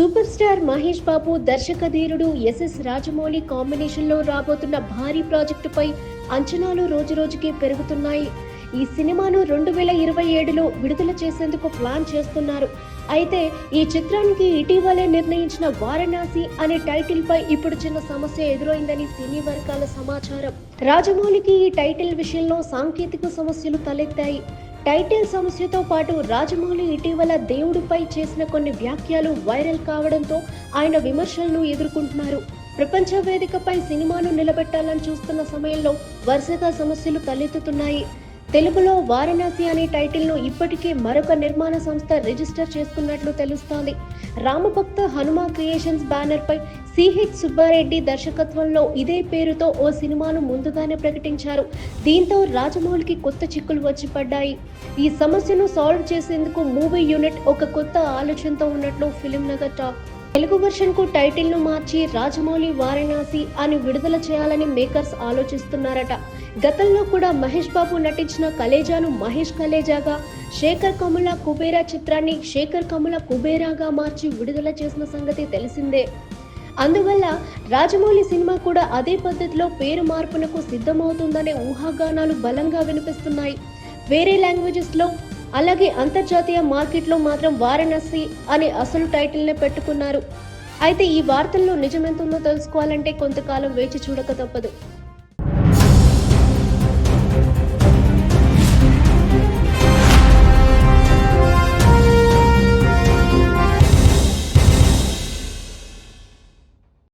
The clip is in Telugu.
Super star Mahesh Babu దర్శకధీరుడు SS Rajamouli కాంబినేషన్లో రాబోతున్న భారీ ప్రాజెక్టుపై అంచనాలు రోజురోజుకి పెరుగుతున్నాయి. ఈ సినిమాను 2027లో విడుదల చేసేందుకు ప్లాన్ చేస్తున్నారు. అయితే ఈ చిత్రానికి ఇటీవలే నిర్ణయించిన వారణాసి అనే టైటిల్ పై ఇప్పుడు చిన్న సమస్య ఎదురైందని సినీ వర్గాల సమాచారం. రాజమౌళికి ఈ టైటిల్ విషయంలో సాంకేతిక సమస్యలు తలెత్తాయి. టైటిల్ సమస్యతో పాటు రాజమౌళి ఇటీవల దేవుడిపై చేసిన కొన్ని వ్యాఖ్యలు వైరల్ కావడంతో ఆయన విమర్శలను ఎదుర్కొంటున్నారు. ప్రపంచ వేదికపై సినిమాను నిలబెట్టాలని చూస్తున్న సమయంలో వరుసగా సమస్యలు తలెత్తుతున్నాయి. తెలుగులో వారణాసి అనే టైటిల్ను ఇప్పటికే మరొక నిర్మాణ సంస్థ రిజిస్టర్ చేసుకున్నట్లు తెలుస్తోంది. రామభక్త హనుమ క్రియేషన్స్ బ్యానర్పై సిహెచ్ సుబ్బారెడ్డి దర్శకత్వంలో ఇదే పేరుతో ఓ సినిమాను ముందుగానే ప్రకటించారు. దీంతో రాజమౌళికి కొత్త చిక్కులు వచ్చి పడ్డాయి. ఈ సమస్యను సాల్వ్ చేసేందుకు మూవీ యూనిట్ ఒక కొత్త ఆలోచనతో ఉన్నట్లు ఫిలిం నగర్ టాక్. తెలుగు వెర్షన్కు టైటిల్ను మార్చి రాజమౌళి వారణాసి అని విడుదల చేయాలని మేకర్స్ ఆలోచిస్తున్నారట. గతంలో కూడా మహేష్ బాబు నటించిన కలేజాను మహేష్ కలేజాగా, శేఖర్ కముల కుబేరా చిత్రాన్ని శేఖర్ కముల కుబేరాగా మార్చి విడుదల చేసిన సంగతి తెలిసిందే. అందువల్ల రాజమౌళి సినిమా కూడా అదే పద్ధతిలో పేరు మార్పునకు సిద్ధమవుతుందనే ఊహాగానాలు బలంగా వినిపిస్తున్నాయి. వేరే లాంగ్వేజెస్లో అలాగే అంతర్జాతీయ మార్కెట్లో మాత్రం వారణాసి అనే అసలు టైటిల్నే పెట్టుకున్నారు. అయితే ఈ వార్తల్లో నిజమెంతుందో తెలుసుకోవాలంటే కొంతకాలం వేచి చూడక తప్పదు.